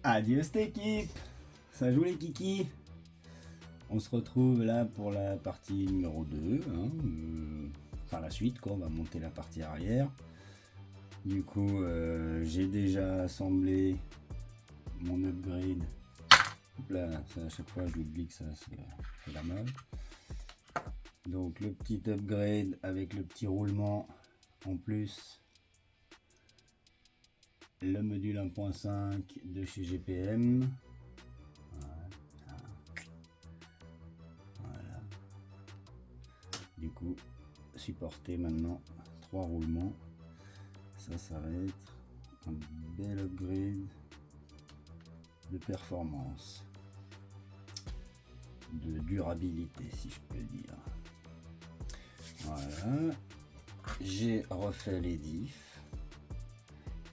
Adieu cette équipe. Ça joue les kikis. On se retrouve là pour la partie numéro 2. Enfin la suite quoi, on va monter la partie arrière. Du coup j'ai déjà assemblé mon upgrade. Hop là, ça, à chaque fois j'oublie que ça c'est la mode. Donc le petit upgrade avec le petit roulement en plus. Le module 1.5 de chez GPM. Voilà. Du coup, supporter maintenant 3 roulements. Ça va être un bel upgrade de performance, de durabilité si je peux dire. Voilà. J'ai refait les diffs.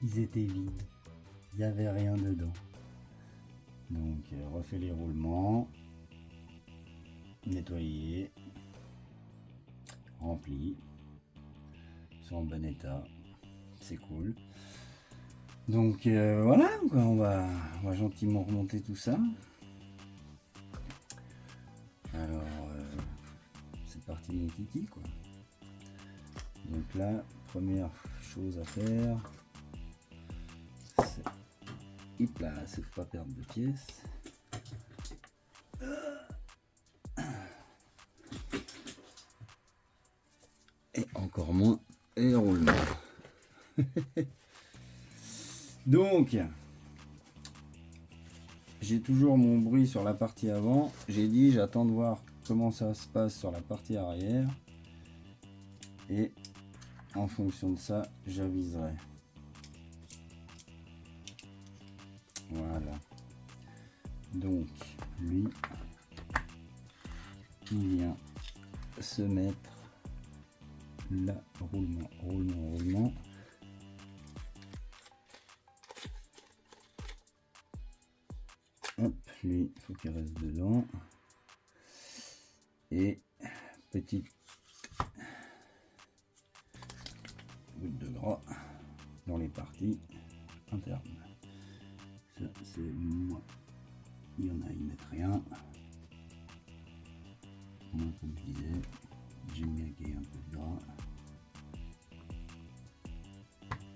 Ils étaient vides, il n'y avait rien dedans. Donc refait les roulements, nettoyé, rempli, ils sont en bon état, c'est cool. Donc voilà, on va gentiment remonter tout ça. Alors c'est parti mon kiki quoi. Donc là, première chose à faire, c'est de pas perdre de pièces. Et encore moins les roulements. Donc j'ai toujours mon bruit sur la partie avant. J'ai dit j'attends de voir comment ça se passe sur la partie arrière. Et en fonction de ça, j'aviserai. Voilà. Donc lui, il vient se mettre là, roulement. Hop, lui, il faut qu'il reste dedans. Et petite goutte de gras dans les parties internes. Ça, c'est moi. Il y en a, ils mettent rien. Moi, comme je disais, j'aime bien qu'il y ait un peu de gras.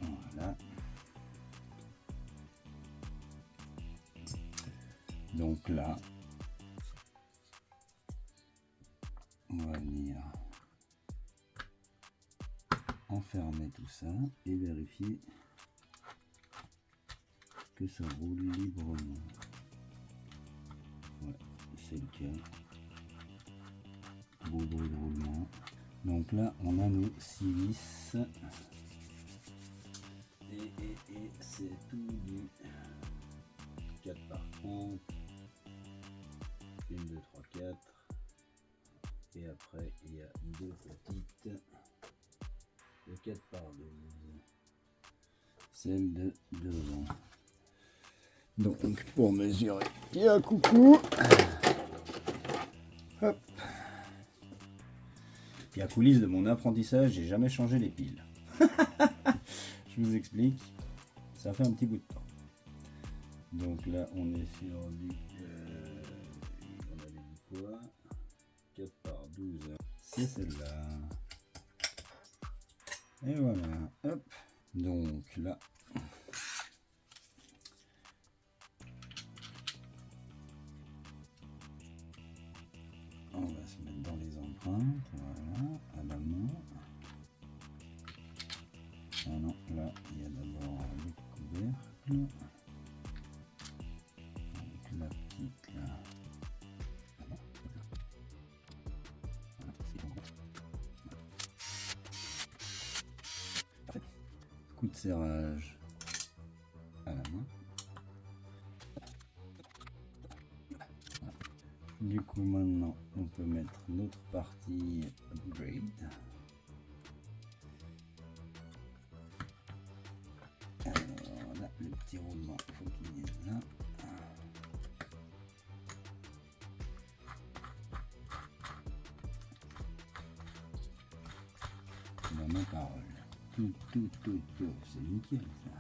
Voilà. Donc là, on va venir enfermer tout ça et vérifier que ça roule librement. Ouais, c'est le cas. Beau bruit de roulement. Donc là, on a nos 6 vis. Et c'est tout du 4 par 30. 1, 2, 3, 4. Et après, il y a 2 petites de 4 par 12. Celle de devant. Donc, pour mesurer, il y a un coucou. Hop. Et à coulisses de mon apprentissage, j'ai jamais changé les piles. Je vous explique. Ça fait un petit bout de temps. Donc là, on est sur du... on avait dit quoi? 4 par 12. C'est celle-là. Et voilà. Hop. Donc là... on va se mettre dans les empreintes. Voilà. À la main. Ah non, là, il y a d'abord le couvercle. Avec la petite là. Coup de serrage à la main. Du coup maintenant on peut mettre notre partie upgrade. Alors là le petit roulement, il faut qu'il vienne là. Dans ma parole. Tout, c'est nickel ça.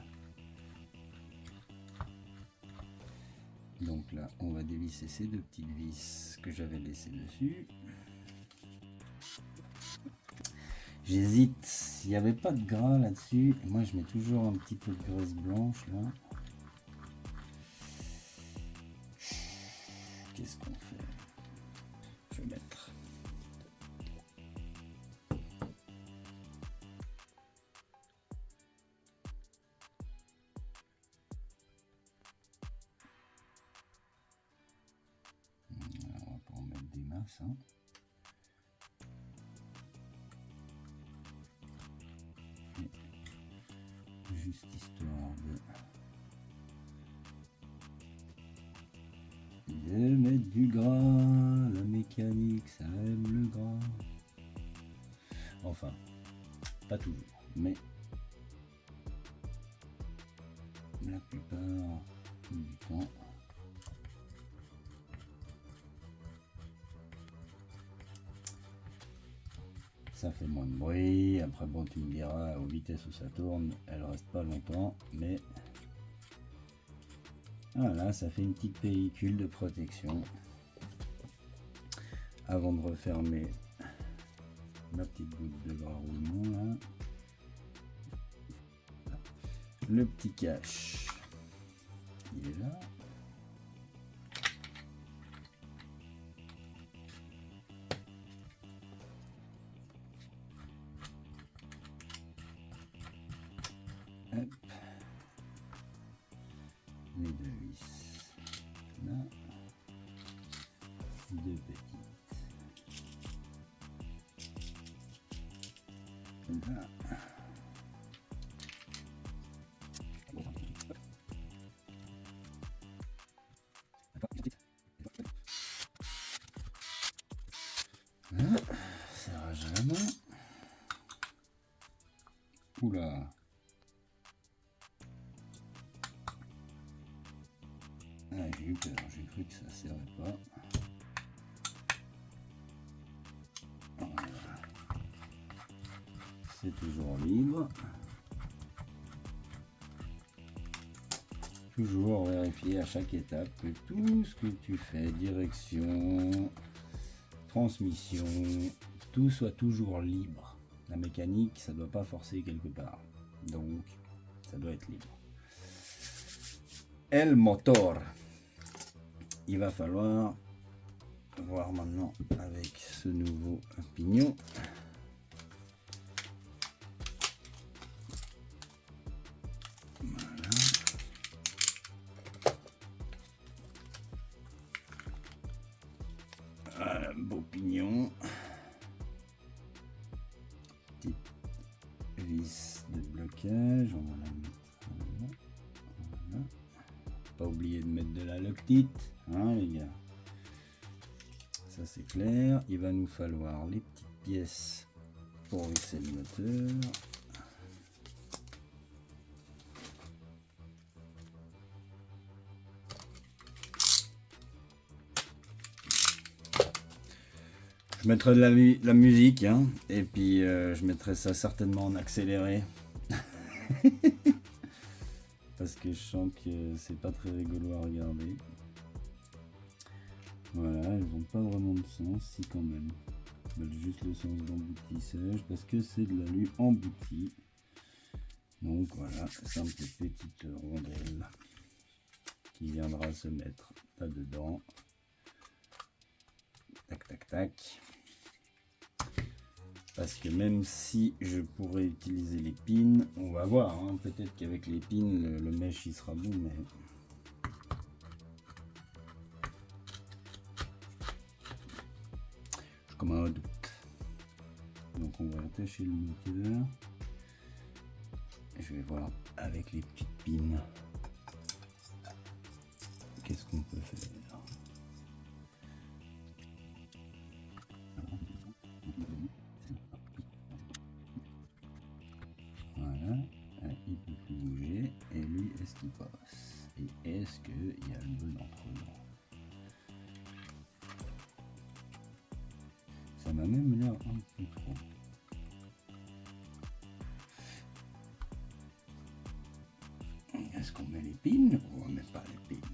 Donc là, on va dévisser ces deux petites vis que j'avais laissées dessus. J'hésite, s'il n'y avait pas de gras là-dessus, moi je mets toujours un petit peu de graisse blanche là. Qu'est-ce qu'on fait? Je vais mettre. On va pas en mettre des masses. Hein. Juste histoire de mettre du gras. La mécanique, ça aime le gras. Enfin, pas toujours, mais la plupart du temps. Ça fait moins de bruit. Après bon, tu me diras, aux vitesses où ça tourne, elle reste pas longtemps, mais voilà, ça fait une petite pellicule de protection avant de refermer ma petite goutte de gras roulement là. Le petit cache, il est là. Hop. Les deux vis là, deux petites là. Voilà, serrage à la main. Oula. Ah, j'ai eu peur, j'ai cru que ça serrait pas. Voilà. C'est toujours libre. Toujours vérifier à chaque étape que tout ce que tu fais, direction, transmission, tout soit toujours libre. La mécanique, ça doit pas forcer quelque part. Donc, ça doit être libre. El motor. Il va falloir voir maintenant avec ce nouveau pignon. Voilà. Voilà, beau pignon. Petite vis de blocage. On va la mettre là. Voilà. Pas oublier de mettre de la loctite, hein, les gars. Ça c'est clair. Il va nous falloir les petites pièces pour visser le moteur. Je mettrai de la musique, hein, et puis je mettrai ça certainement en accéléré. Parce que je sens que c'est pas très rigolo à regarder. Voilà, elles n'ont pas vraiment de sens, si quand même. Elles veulent juste le sens d'emboutissage parce que c'est de l'alu embouti. Donc voilà, simple petite rondelle qui viendra se mettre là-dedans. Tac, tac, tac. Parce que même si je pourrais utiliser les pins, on va voir, hein, peut-être qu'avec les pins, le mèche il sera bon, mais... je commence à doute. Donc on va attacher le moteur. Je vais voir avec les petites pins. Qu'est-ce qu'on peut faire? Voilà, il peut plus bouger. Et lui, est-ce qu'il passe? Et est-ce qu'il y a le bon entre-temps? Ça m'a même l'air un peu trop. Est-ce qu'on met les pins ou on met pas les pins?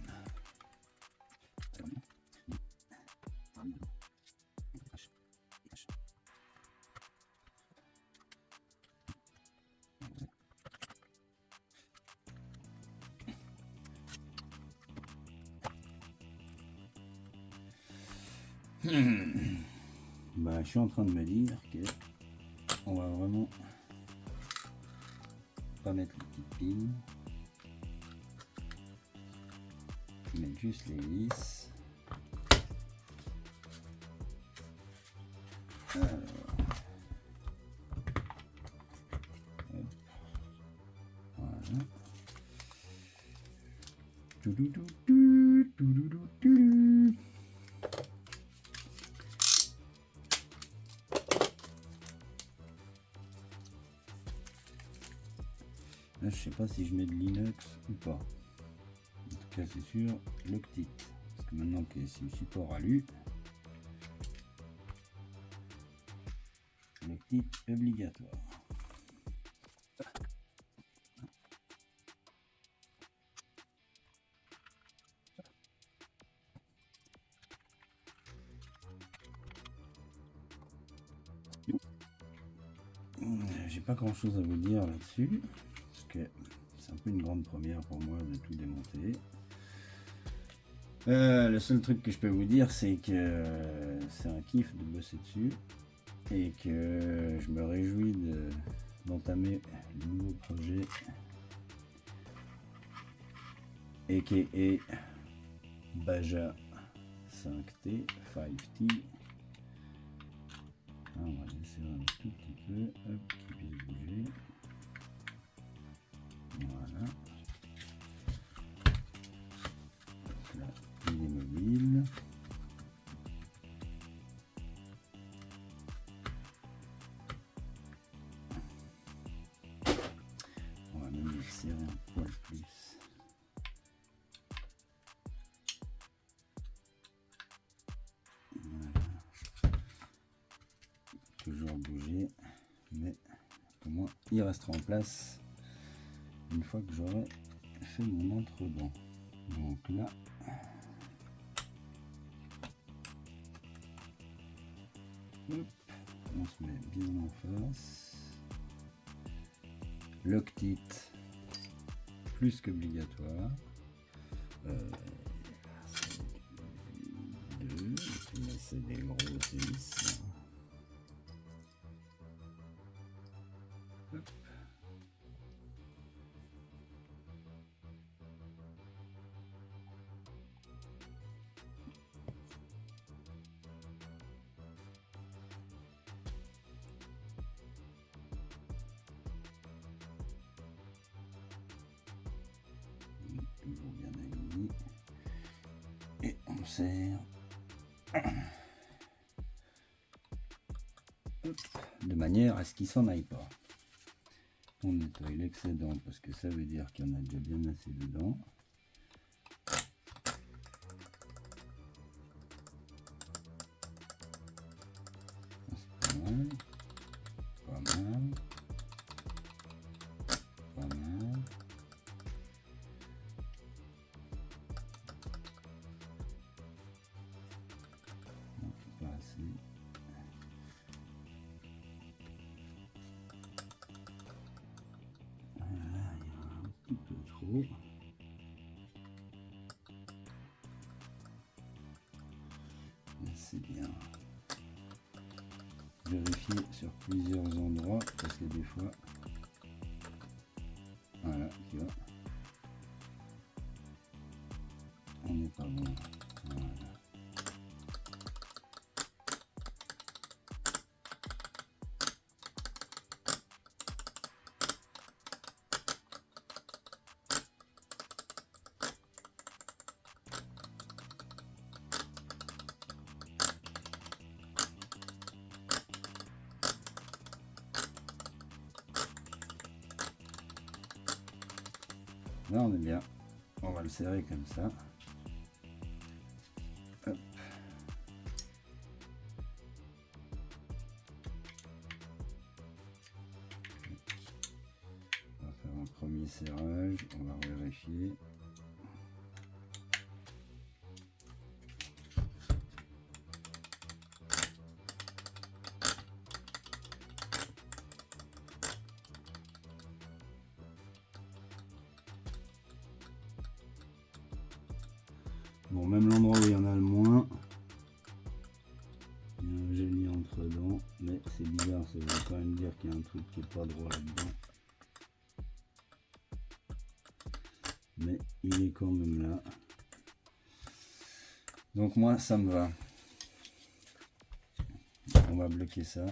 Bah, je suis en train de me dire que on va vraiment pas mettre les petites piles, mettre juste les vis. Alors, hop, voilà. Là, je sais pas si je mets de l'inox ou pas. En tout cas, c'est sûr, Loctite. Parce que maintenant que c'est le support alu, Loctite obligatoire. J'ai pas grand chose à vous dire là-dessus, parce que c'est un peu une grande première pour moi de tout démonter. Le seul truc que je peux vous dire, c'est que c'est un kiff de bosser dessus et que je me réjouis d'entamer le nouveau projet aka Baja 5T 5T. On va laisser un tout petit peu, hop, qu'il puisse bouger. Voilà. Donc là, il est mobile. On va même le serrer un poil plus. Voilà. Toujours bouger, mais au moins il restera en place une fois que j'aurai fait mon entrebon. Donc là, hop, on se met bien en face. Loctite plus qu'obligatoire. C'est des gros vis. Hop. Toujours bien aligné. Et on serre. Hop. De manière à ce qu'il s'en aille pas. On nettoie l'excédent parce que ça veut dire qu'il y en a déjà bien assez dedans. C'est pas mal. Pas mal. Pas mal. Non, pas assez. Voilà, il y a un petit peu trop. C'est bien. Vérifier sur plusieurs endroits parce que des fois, voilà, tu vois, on n'est pas bon. Voilà. Là on est bien, on va le serrer comme ça. Hop. On va faire un premier serrage, on va vérifier. Bon, même l'endroit où il y en a le moins, dire qu'il y a un truc qui est pas droit là-dedans. Mais il est quand même là. Donc moi ça me va. On va bloquer ça.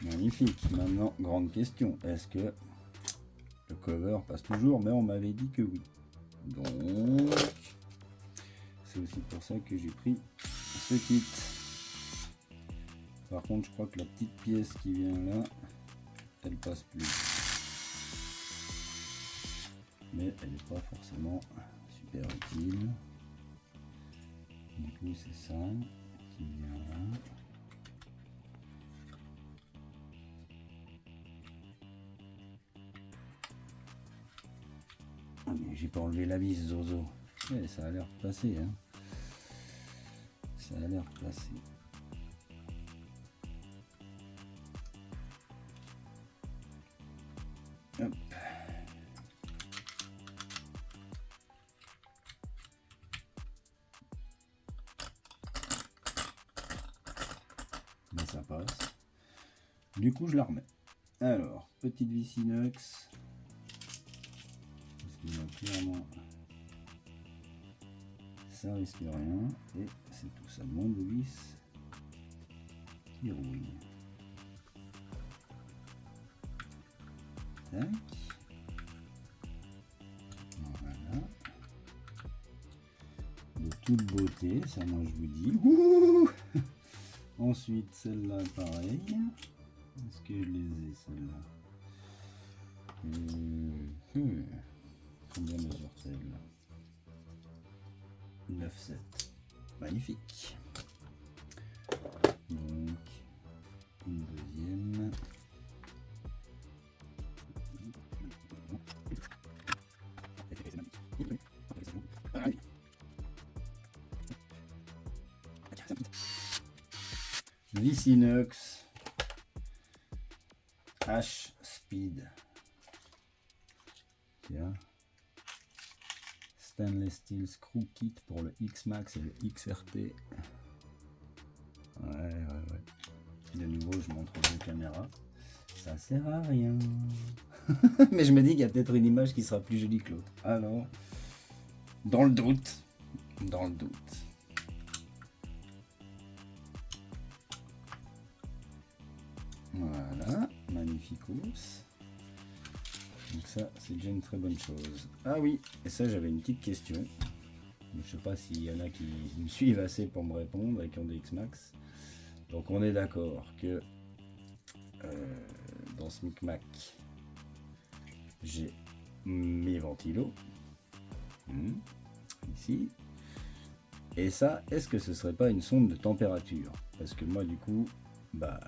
Magnifique. Maintenant, grande question. Est-ce que le cover passe toujours? Mais on m'avait dit que oui. Donc, c'est aussi pour ça que j'ai pris ce kit. Par contre, je crois que la petite pièce qui vient là, elle passe plus. Mais elle n'est pas forcément super utile. Du coup, c'est ça qui vient là. Ah, mais j'ai pas enlevé la vis, Zozo. Ouais, ça a l'air de passer, hein. Ça a l'air de passer. Hop. Ben, ça passe. Du coup, je la remets. Alors, petite vis inox. Parce qu'il y a clairement... Ça risque rien. Et c'est tout ça. Moins de vis qui rouille. Tac. Voilà. De toute beauté, ça moi je vous dis. Ouh. Ensuite, celle-là, pareil. Est-ce que je les ai, celle-là? Combien mesure-t-elle? 9,7. Magnifique. Donc, une deuxième. Vis inox H Speed. Tiens. Stainless Steel Screw Kit pour le X-Max et le XRT. Ouais. De nouveau, je montre deux caméras. Ça sert à rien. Mais je me dis qu'il y a peut-être une image qui sera plus jolie que l'autre. Alors, dans le doute. Voilà, magnificos. Donc ça, c'est déjà une très bonne chose. Ah oui, et ça, j'avais une petite question. Je sais pas s'il y en a qui me suivent assez pour me répondre et qui ont des X-Max. Donc on est d'accord que dans ce micmac, j'ai mes ventilos. Ici. Et ça, est-ce que ce serait pas une sonde de température? Parce que moi, du coup, bah...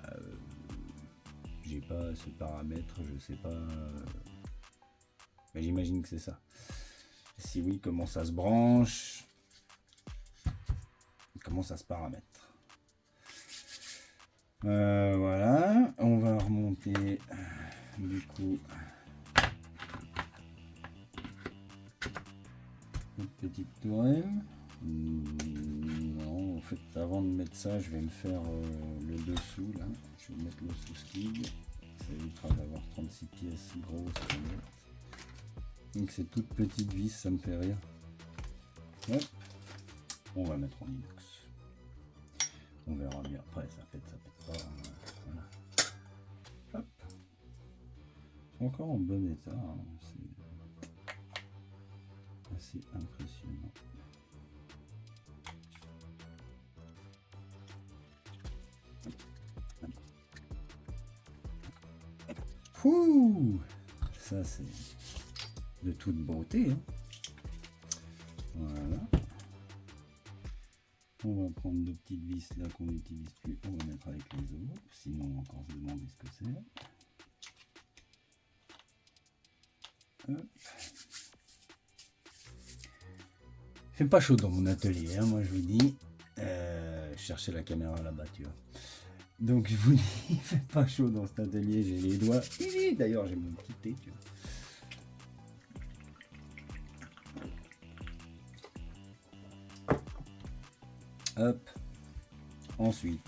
j'ai pas ce paramètre, je sais pas, mais j'imagine que c'est ça. Si oui, comment ça se branche, comment ça se paramètre. Voilà, on va remonter du coup une petite tourelle. Non, en fait, avant de mettre ça, je vais me faire le dessous là. Je vais mettre le sous-skid. Ça évitera d'avoir 36 pièces grosses. Donc ces toutes petites vis, ça me fait rire. Hop. On va mettre en inox. On verra bien après, ça pète pas. Voilà. Hop. C'est encore en bon état. Hein. C'est assez impressionnant. Ouh, ça c'est de toute beauté. Hein. Voilà. On va prendre deux petites vis là qu'on n'utilise plus. On va mettre avec les autres. Sinon on va encore se demander ce que c'est. Il fait pas chaud dans mon atelier, hein, moi je vous dis. Cherchez la caméra là-bas, tu vois. Donc je vous dis, il fait pas chaud dans cet atelier, j'ai les doigts. D'ailleurs j'ai mon petit thé, tu vois. Hop. Ensuite,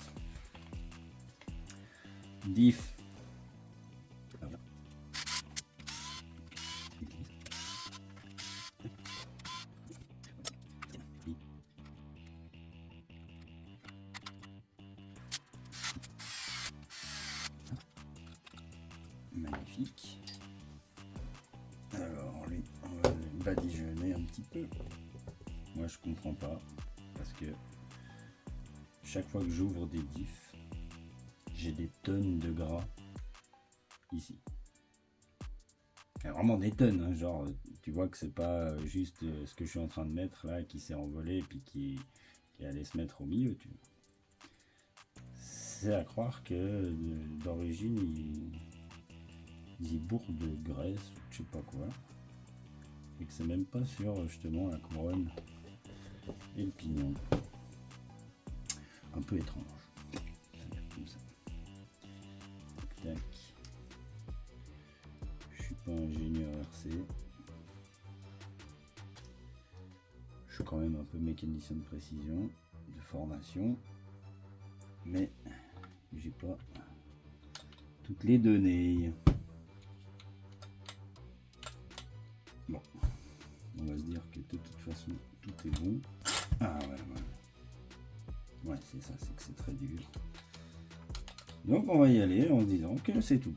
diff. Magnifique. Alors, lui, on va le badigeonner un petit peu. Moi, je comprends pas parce que chaque fois que j'ouvre des diffs, j'ai des tonnes de gras ici. Vraiment des tonnes, hein, genre tu vois que c'est pas juste ce que je suis en train de mettre là qui s'est envolé et puis qui allait se mettre au milieu. C'est à croire que d'origine ils y bourrent de graisse ou je sais pas quoi. Et que c'est même pas sur justement la couronne et le pignon. Un peu étrange. Comme ça. Tac. Je suis pas ingénieur RC. Je suis quand même un peu mécanicien de précision, de formation. Mais j'ai pas toutes les données. Bon. On va se dire que de toute façon tout est bon. Ah ouais, ouais. Ouais, c'est ça, c'est que c'est très dur. Donc on va y aller en se disant que c'est tout.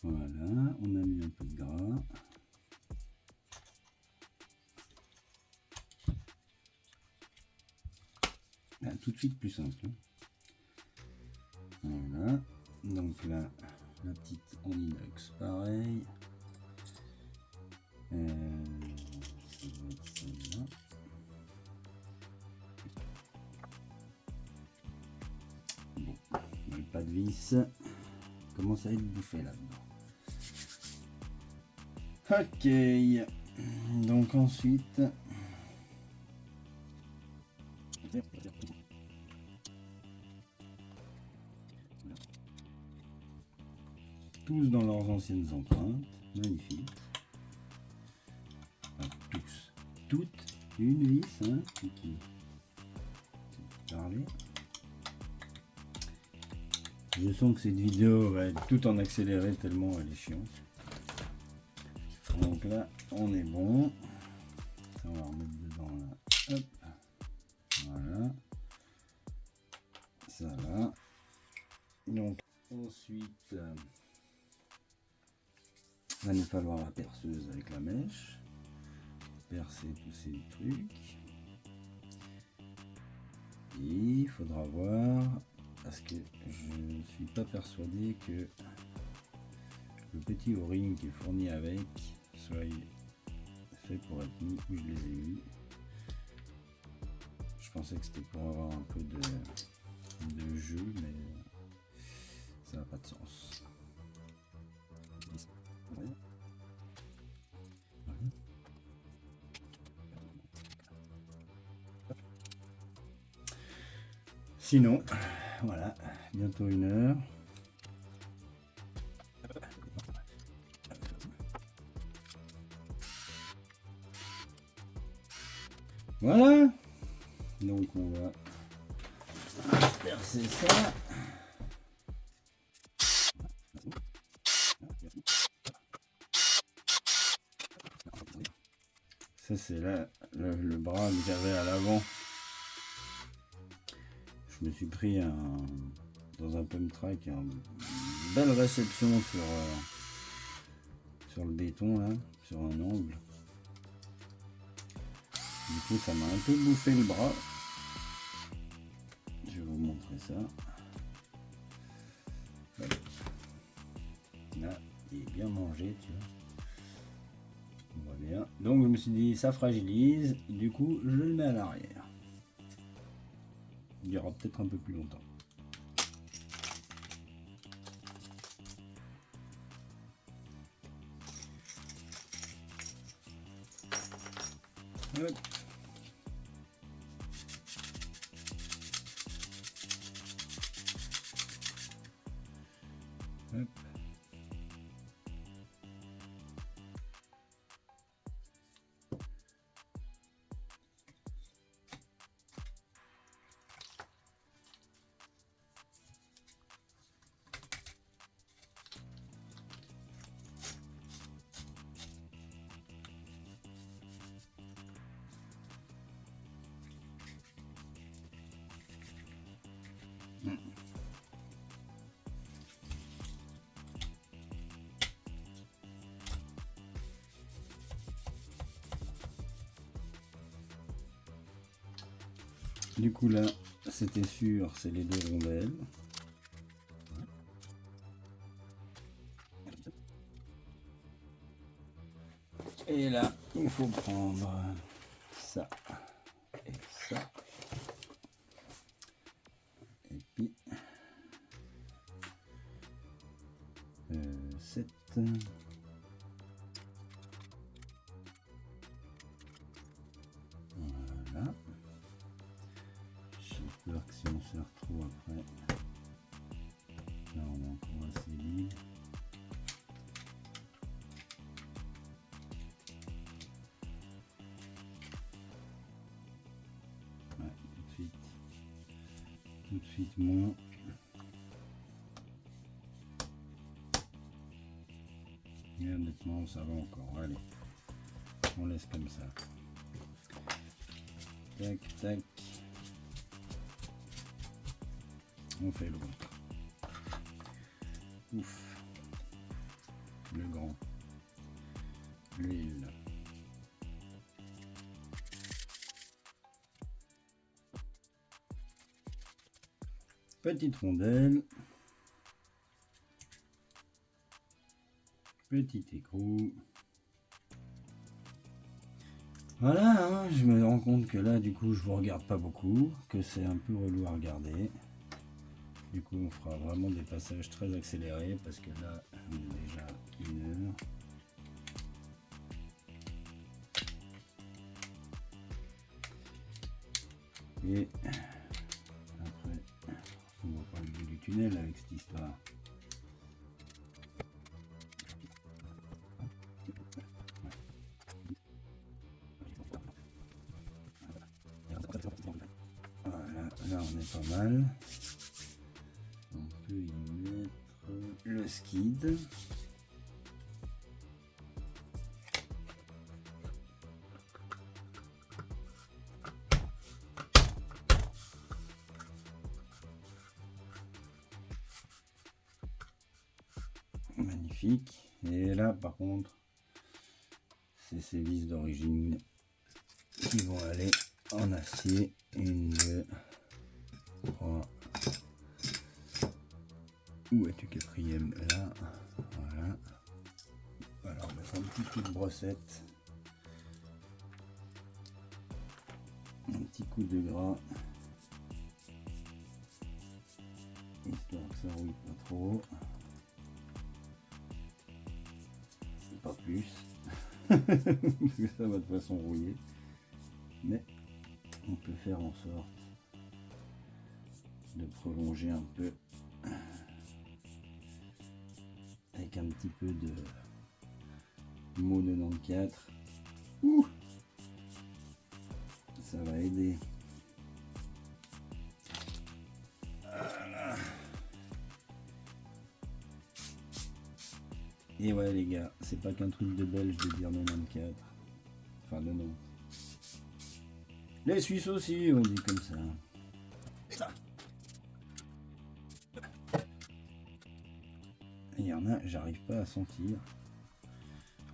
Voilà, on a mis un peu de gras. Ah, tout de suite plus simple. Voilà, donc là, la petite en inox, pareil. Bon, pas de vis. Commence à être bouffé là-dedans. Ok, donc ensuite. Tous dans leurs anciennes empreintes. Magnifique. Enfin, tous. Toutes une vis, hein, qui parler. Je sens que cette vidéo va être tout en accéléré tellement elle est chiante. Donc là, on est bon. Ça, on va remettre dedans là. Hop. Voilà. Ça là. Donc ensuite, il va nous falloir la perceuse avec la mèche. Percer tous ces trucs. Et il faudra voir, parce que je ne suis pas persuadé que le petit O-ring qui est fourni avec soit fait pour être mis où je les ai eus. Je pensais que c'était pour avoir un peu de jeu, mais ça n'a pas de sens. Ouais. Sinon, voilà, bientôt 1 heure. Voilà, donc on va percer ça. Ça c'est là le bras que j'avais à l'avant. Je me suis pris dans un pump track une belle réception sur le béton là, sur un angle. Du coup ça m'a un peu bouffé le bras. Je vais vous montrer ça. Voilà. Là, il est bien mangé, tu vois. On voit bien. Donc je me suis dit ça fragilise, du coup je le mets à l'arrière. Il y aura peut-être un peu plus longtemps. Hop. Hop. Du coup là, c'était sûr, c'est les 2 rondelles. Et là, il faut prendre ça et ça. Et puis 7. Voilà. J'ai peur que si on se retrouve après, là on est encore assez libre. Ouais, tout de suite moins. Et honnêtement, ça va encore. Allez, on laisse comme ça. Tac, tac. On fait l'autre. Ouf. Le grand. L'huile. Petite rondelle. Petit écrou. Voilà, hein, je me rends compte que là, du coup, je vous regarde pas beaucoup, que c'est un peu relou à regarder. Du coup, on fera vraiment des passages très accélérés parce que là, on est déjà 1 heure. Et après, on voit pas le bout du tunnel avec cette histoire. Voilà, là on est pas mal. On peut y mettre le skid. Magnifique. Et là par contre, c'est ces vis d'origine qui vont aller en acier. 1, 2, 3. Où es-tu, 4e? Là. Voilà. Alors on va faire un petit coup de brossette. Un petit coup de gras. Histoire que ça rouille pas trop. Pas plus. Parce que ça va de façon rouiller. Mais on peut faire en sorte de prolonger un peu avec un petit peu de Mo 94. Ouh, ça va aider. Voilà. Et ouais les gars, c'est pas qu'un truc de belge de dire 94. Enfin de non. Les Suisses aussi, on dit comme ça. Il y en a, j'arrive pas à sentir.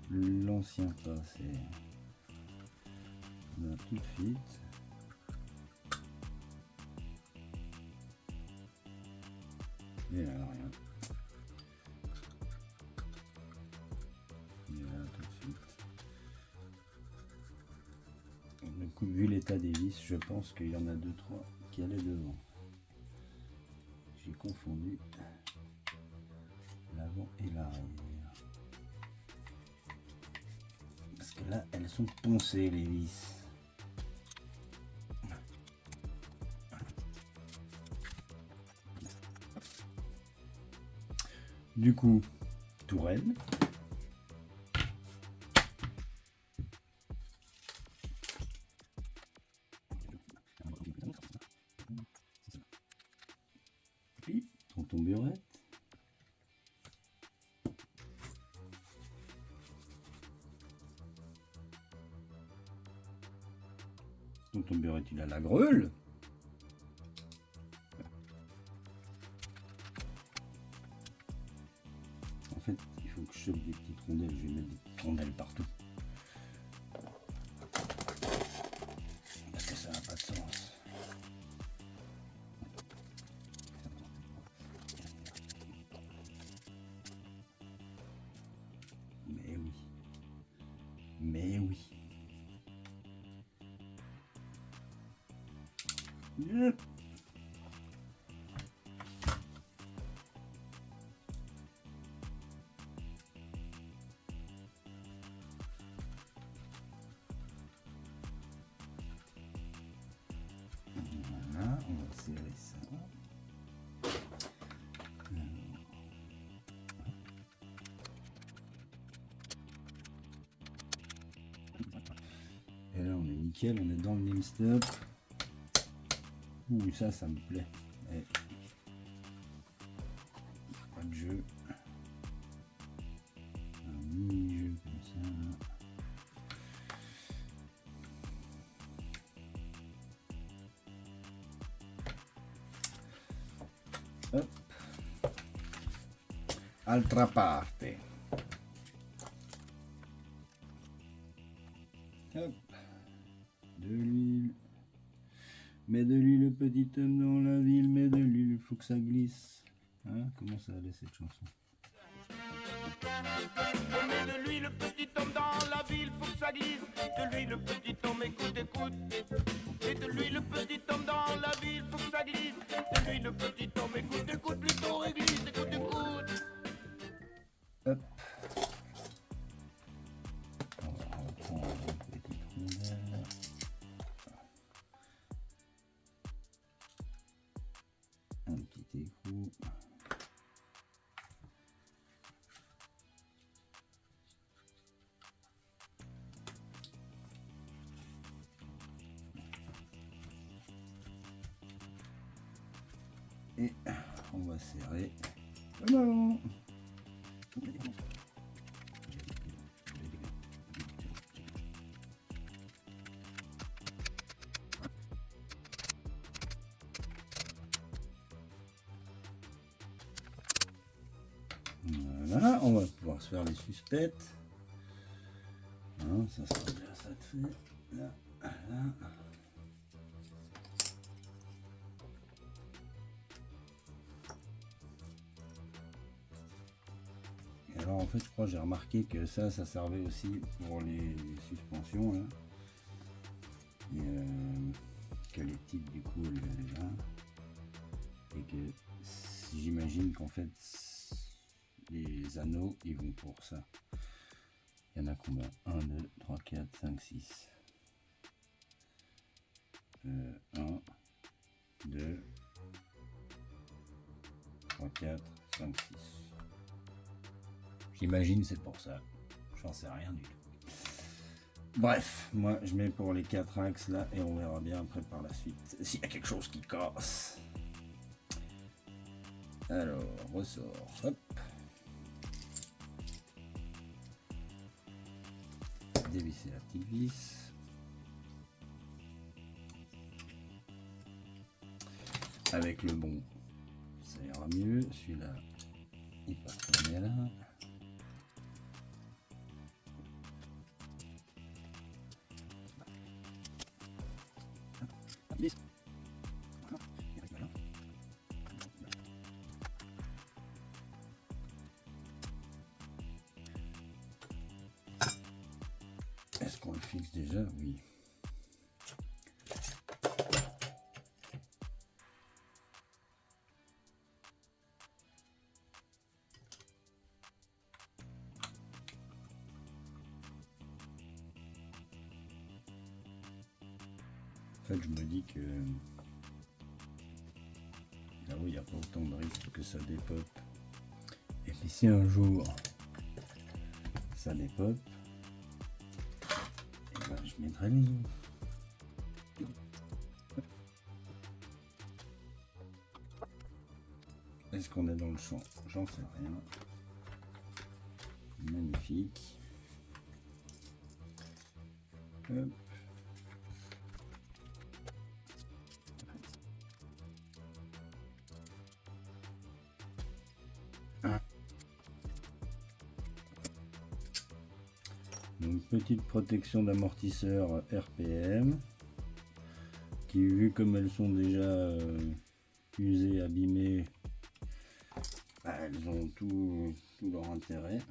L'ancien pas, c'est là tout de suite. Et là rien. Et là tout de suite. Du coup, vu l'état des vis, je pense qu'il y en a 2-3 qui allaient devant. J'ai confondu l'avant et l'arrière. Parce que là, elles sont poncées les vis. Du coup, tourelle. Puis, tonton Burette. Tonton Burette, il a la greule. En fait, il faut que je chope des petites rondelles. Je vais mettre des petites rondelles partout. Parce que ça n'a pas de sens. Mais oui. Voilà, on va serrer ça. Et là on est nickel, on est dans le name stop. Ouh, ça me plaît. Et... pas de jeu. Un mini-jeu comme ça. Hop. Altra parte. Hop. De l'huile. Mets de l'huile, petit homme dans la ville. Mets de l'huile, il faut que ça glisse. Hein, comment ça allait cette chanson? On met de l'huile, petit homme dans la ville, faut que ça glisse. De l'huile, petit homme, écoute, écoute. Et de l'huile, petit homme dans la ville, faut que ça glisse. De l'huile, petit homme, écoute, écoute, plutôt réglisse, écoute, écoute. Hop. On va reprendre une petite rondelle. Un petit écrou. Et on va serrer. Voilà. Voilà, on va pouvoir se faire les suspectes. Hein, ça sera bien, ça te fait. Là, là. Et alors en fait, je crois que j'ai remarqué que ça servait aussi pour les suspensions. Là. Et, que les titres du coup elle là. Et que j'imagine qu'en fait les anneaux ils vont pour ça. Il y en a combien? 1, 2, 3, 4, 5, 6. 1, 2, 3, 4, 5, 6. J'imagine c'est pour ça. J'en sais rien du tout. Bref, moi je mets pour les 4 axes là et on verra bien après par la suite s'il y a quelque chose qui casse. Alors, ressort, hop. Dévisser la petite vis. Avec le bon, ça ira mieux. Celui-là, il passe tourner là. Est-ce qu'on le fixe déjà? Oui. En fait, je me dis que là où il n'y a pas autant de risques que ça dépope. Et puis si un jour ça dépope, et ben, je mettrai les os. Est-ce qu'on est dans le champ? J'en sais rien. Magnifique. Hop. Donc petite protection d'amortisseur RPM qui, vu comme elles sont déjà usées, abîmées, bah, elles ont tout leur intérêt.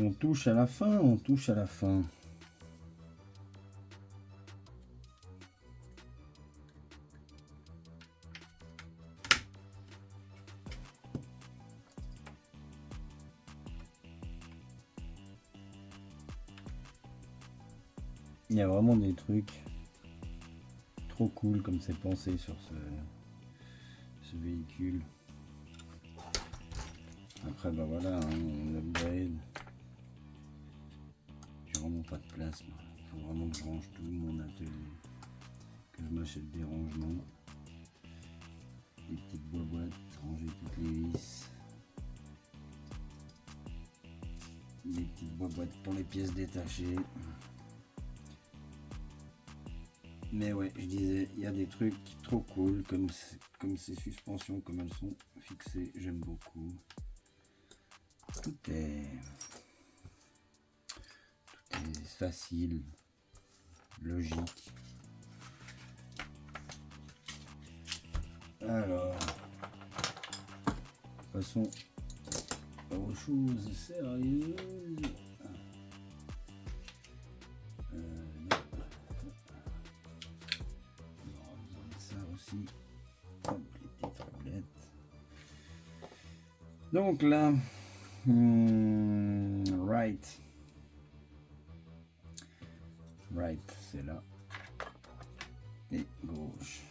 On touche à la fin, on touche à la fin. Il y a vraiment des trucs trop cool comme c'est pensé sur ce véhicule. Après bah voilà, hein, on upgrade. J'ai vraiment pas de place. Il faut vraiment que je range tout mon atelier. Que je m'achète des rangements. Des petites boîtes, ranger toutes les vis. Des petites boîtes pour les pièces détachées. Mais ouais, je disais, il y a des trucs trop cool comme ces suspensions, comme elles sont fixées, j'aime beaucoup. Tout est facile, logique. Alors, passons aux choses sérieuses. Ça aussi. Hop, les petites tablettes. Donc là, right, c'est là. Et gauche,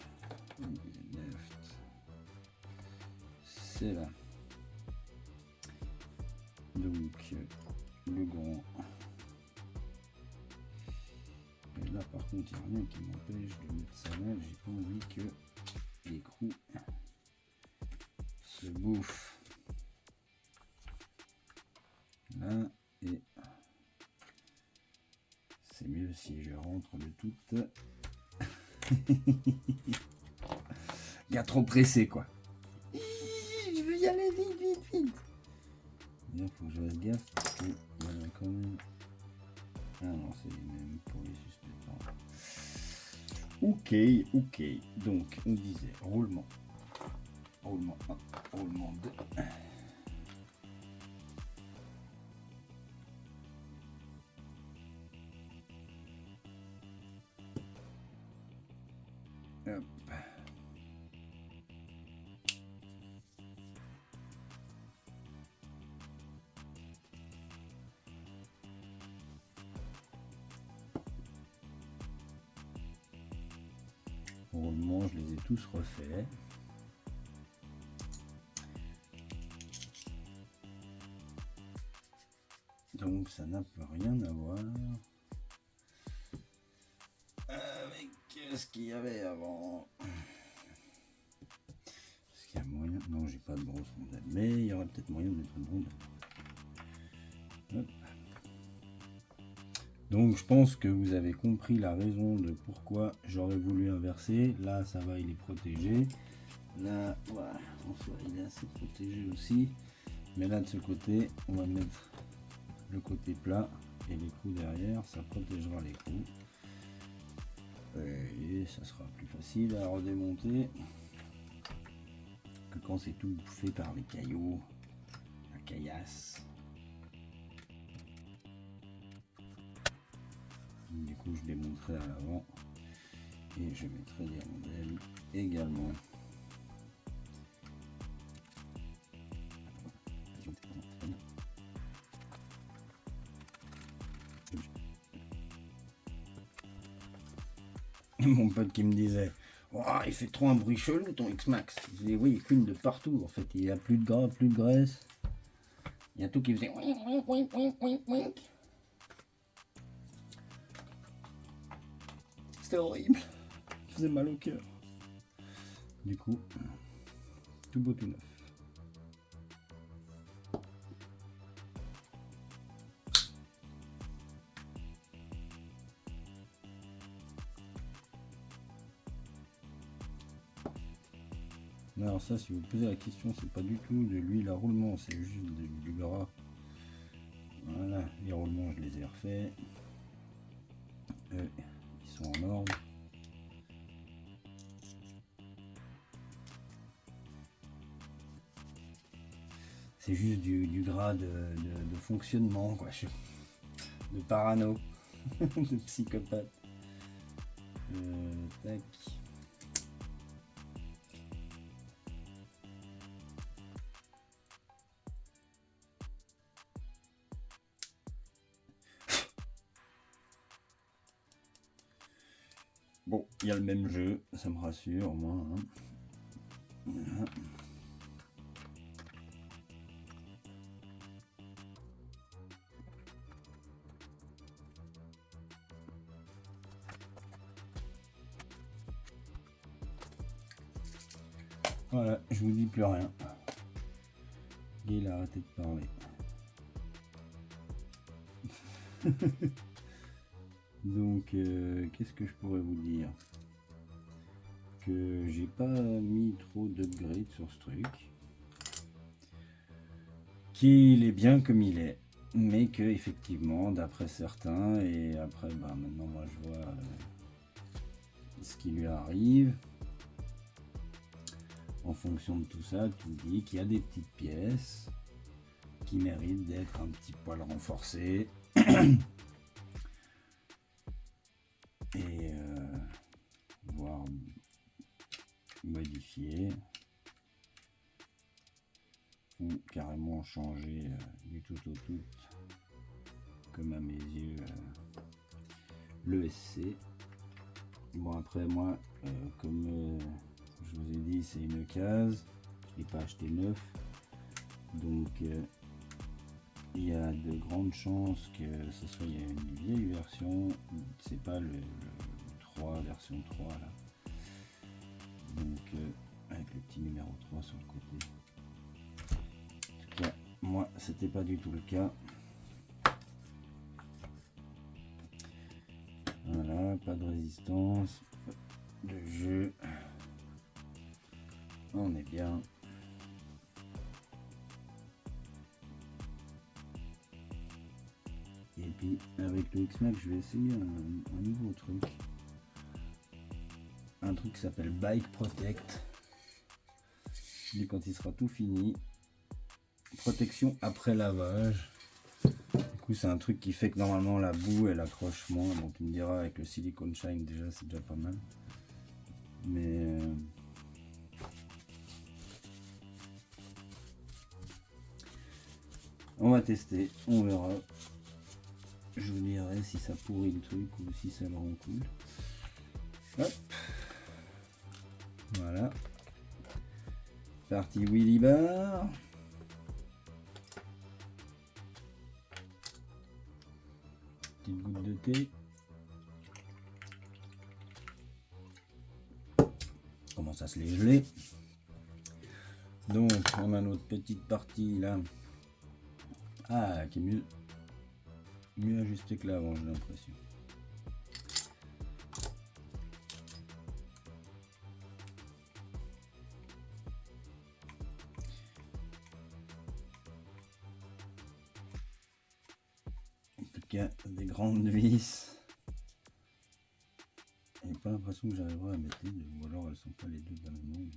left, c'est là. Donc, le grand. Et là, par contre, il n'y a rien qui m'empêche de mettre ça là. J'ai pas envie que l'écrou se bouffe. Là, et c'est mieux si je rentre de toute. Gars trop pressé quoi. Je veux y aller vite. Il faut que je fasse gaffe parce qu'il y en a quand même. Ah non, c'est les mêmes pour les suspectants. Ok. Donc, on disait roulement 1, roulement 2. Hop. Roulement, je les ai tous refaits. Donc ça n'a plus rien à voir avec ce qu'il y avait avant. Est-ce qu'il y a moyen? Non, j'ai pas de grosse rondelle, mais il y aurait peut-être moyen de mettre une rondelle. Hop. Donc je pense que vous avez compris la raison de pourquoi j'aurais voulu inverser. Là ça va, il est protégé. Là, voilà, en soi il est assez protégé aussi. Mais là de ce côté, on va mettre le côté plat et l'écrou derrière, ça protégera l'écrou. Et ça sera plus facile à redémonter que quand c'est tout fait par les cailloux, la caillasse. Du coup je démonterai à l'avant et je mettrai des rondelles également. Mon pote qui me disait oh, il fait trop un bruit chelou ton X-Max. Je disais oui, il fume de partout en fait, il n'y a plus de gras, plus de graisse. Il y a tout qui faisait. C'était horrible. Ça faisait mal au cœur. Du coup, tout beau, tout neuf. Alors ça, si vous posez la question, c'est pas du tout de l'huile à roulement, c'est juste du gras. Voilà, les roulements, je les ai refaits. Ils sont en ordre. c'est juste du gras de fonctionnement, quoi. De parano, de psychopathe. Tac. Bon, il y a le même jeu, ça me rassure au moins. Hein. Voilà. Voilà, je vous dis plus rien. Il a arrêté de parler. Donc, qu'est-ce que je pourrais vous dire? Que j'ai pas mis trop d'upgrade sur ce truc. Qu'il est bien comme il est. Mais que, effectivement, d'après certains, et après, bah, maintenant, moi, je vois ce qui lui arrive. En fonction de tout ça, tu me dis qu'il y a des petites pièces qui méritent d'être un petit poil renforcées. Et voire modifiées. Ou carrément changer du tout au tout, comme à mes yeux le SC. Bon, après moi, comme je vous ai dit, c'est une case, je n'ai pas acheté neuf, donc il y a de grandes chances que ce soit une vieille version, c'est pas le 3, version 3 là, donc avec le petit numéro 3 sur le côté. En tout cas, moi c'était pas du tout le cas. Voilà, pas de résistance, le jeu, on est bien. Et puis avec le X-Max, je vais essayer un nouveau truc. Un truc qui s'appelle Bike Protect. Et quand il sera tout fini, protection après lavage. Du coup, c'est un truc qui fait que normalement la boue elle accroche moins. Bon, tu me diras, avec le Silicone Shine, déjà c'est déjà pas mal. Mais on va tester, on verra. Je vous dirai si ça pourrit le truc ou si ça le rend cool. Hop. Voilà. Partie Willy Bar. Petite goutte de thé. Commence à se les geler. Donc on a notre petite partie là. Ah, qui est mieux ajusté que l'avant, j'ai l'impression. En tout cas, des grandes vis. J'ai pas l'impression que j'arriverai à mettre les deux, ou alors elles sont pas les deux dans le même.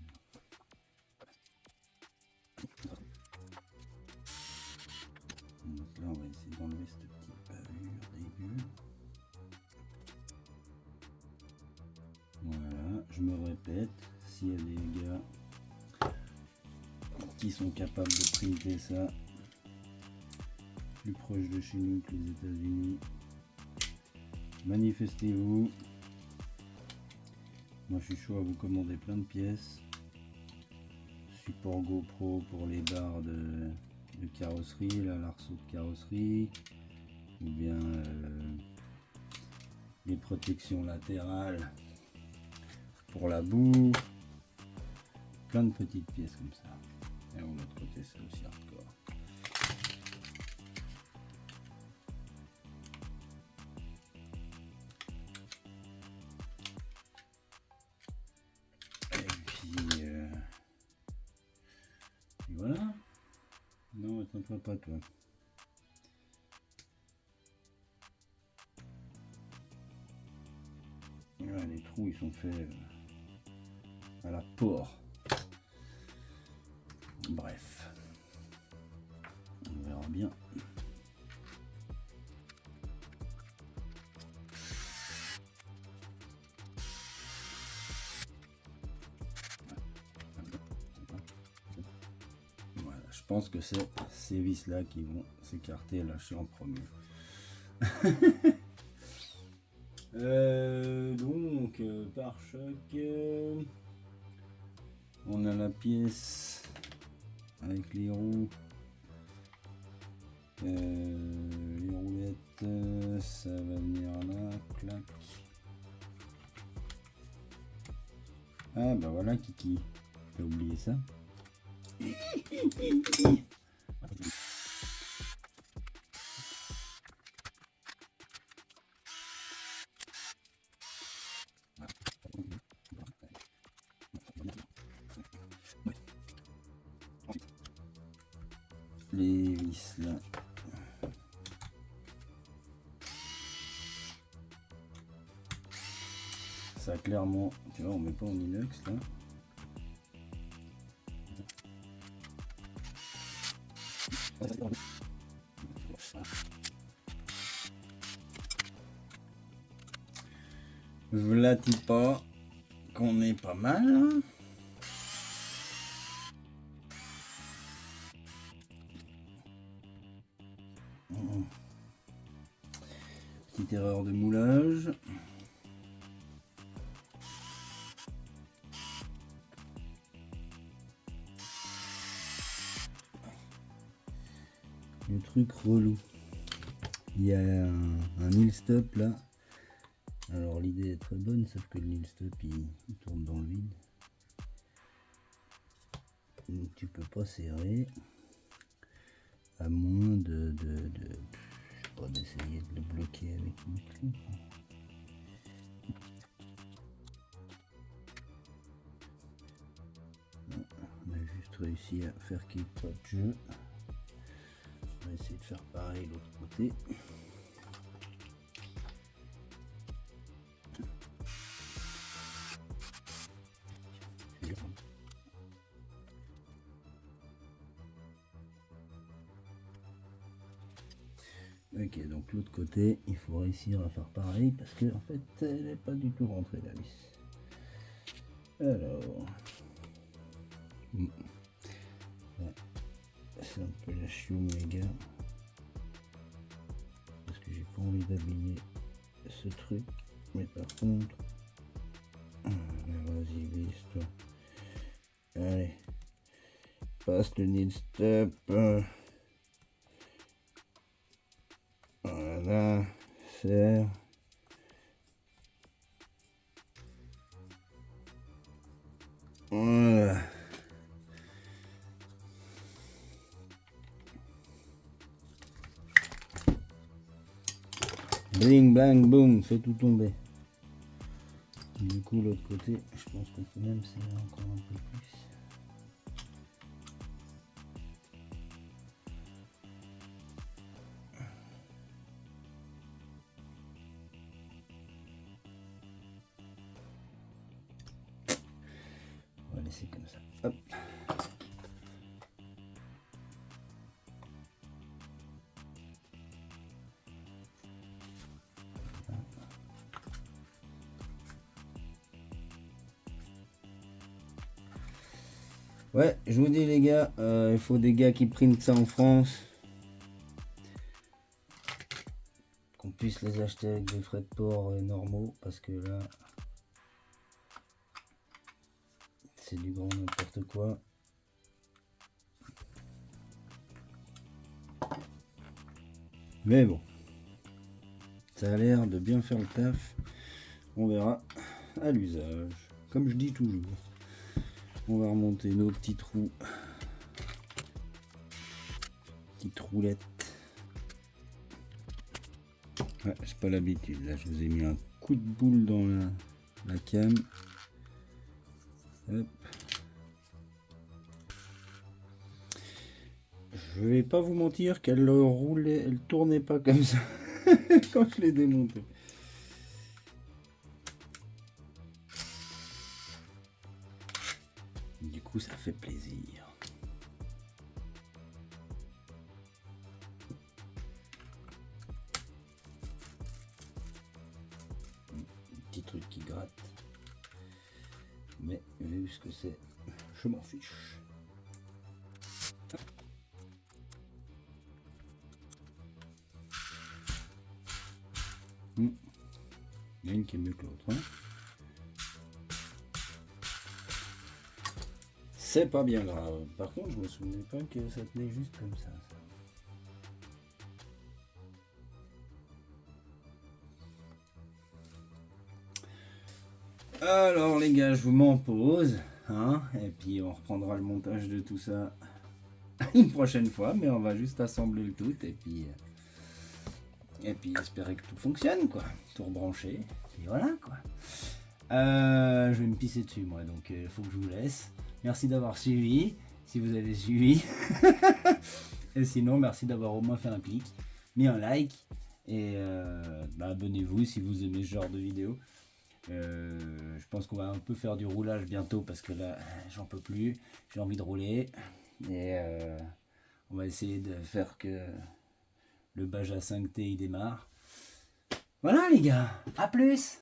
Donc là, on va essayer d'enlever cette petite bavure dégueu. Voilà, je me répète, s'il y a des gars qui sont capables de printer ça plus proche de chez nous que les États-Unis, manifestez-vous. Moi je suis chaud à vous commander plein de pièces. Support GoPro pour les barres de carrosserie, là, l'arceau de carrosserie, ou bien les protections latérales pour la boue, plein de petites pièces comme ça. Et de l'autre côté c'est aussi hardcore. Et voilà. Non, attends-toi pas toi. Voilà, les trous ils sont faits à la porc. Bref. bien. Voilà, je pense que c'est ces vis là qui vont s'écarter et lâcher en premier. Donc pare-choc, on a la pièce avec les roues, les roulettes, ça va venir là, clac. Ah bah voilà Kiki, j'ai oublié ça. Les vis là. Ça clairement, tu vois, on met pas en inox là. Vlati pas qu'on est pas mal. Hein. Petite erreur de moulage. Le truc relou. Il y a un nil stop là. Alors l'idée est très bonne, sauf que le nil stop il tourne dans le vide. Donc tu peux pas serrer. À moins de je sais pas, d'essayer de le bloquer avec une clé. On a juste réussi à faire qu'il n'y ait pas de jeu. On va essayer de faire pareil de l'autre côté. Ok, donc l'autre côté, il faut réussir à faire pareil parce que en fait, elle n'est pas du tout rentrée la vis. Alors, ouais, c'est un peu la chioum les gars, parce que j'ai pas envie d'abîmer ce truc, mais par contre, vas-y vis toi. Allez, passe le nil stop. Voilà, serre. Voilà. Bling bang boom, fait tout tomber. Du coup l'autre côté, je pense qu'on peut même serrer encore un peu plus. On va laisser comme ça. Hop. Ouais, je vous dis les gars, il faut des gars qui printent ça en France. Qu'on puisse les acheter avec des frais de port normaux, parce que là, c'est du grand n'importe quoi. Mais bon, ça a l'air de bien faire le taf. On verra à l'usage. Comme je dis toujours. On va remonter nos petits trous. Petites roulettes. Ouais, j'ai pas l'habitude. Là, je vous ai mis un coup de boule dans la cam. Hop. Je vais pas vous mentir qu'elle roulait, elle tournait pas comme ça quand je l'ai démonté. Du coup, ça fait plaisir. Mais vu ce que c'est, je m'en fiche. Il y en a une qui est mieux que l'autre. Hein. C'est pas bien grave. Par contre, je me souvenais pas que ça tenait juste comme ça. Alors les gars, je vous mets en pause. Hein, et puis on reprendra le montage de tout ça une prochaine fois. Mais on va juste assembler le tout. Et puis espérer que tout fonctionne, quoi. Tout rebrancher. Et voilà, quoi. Je vais me pisser dessus, moi. Donc il faut que je vous laisse. Merci d'avoir suivi, si vous avez suivi. Et sinon, merci d'avoir au moins fait un clic, mis un like. Et abonnez-vous si vous aimez ce genre de vidéo. Je pense qu'on va un peu faire du roulage bientôt parce que là, j'en peux plus. J'ai envie de rouler. Et on va essayer de faire que le Baja 5T il démarre. Voilà les gars, à plus!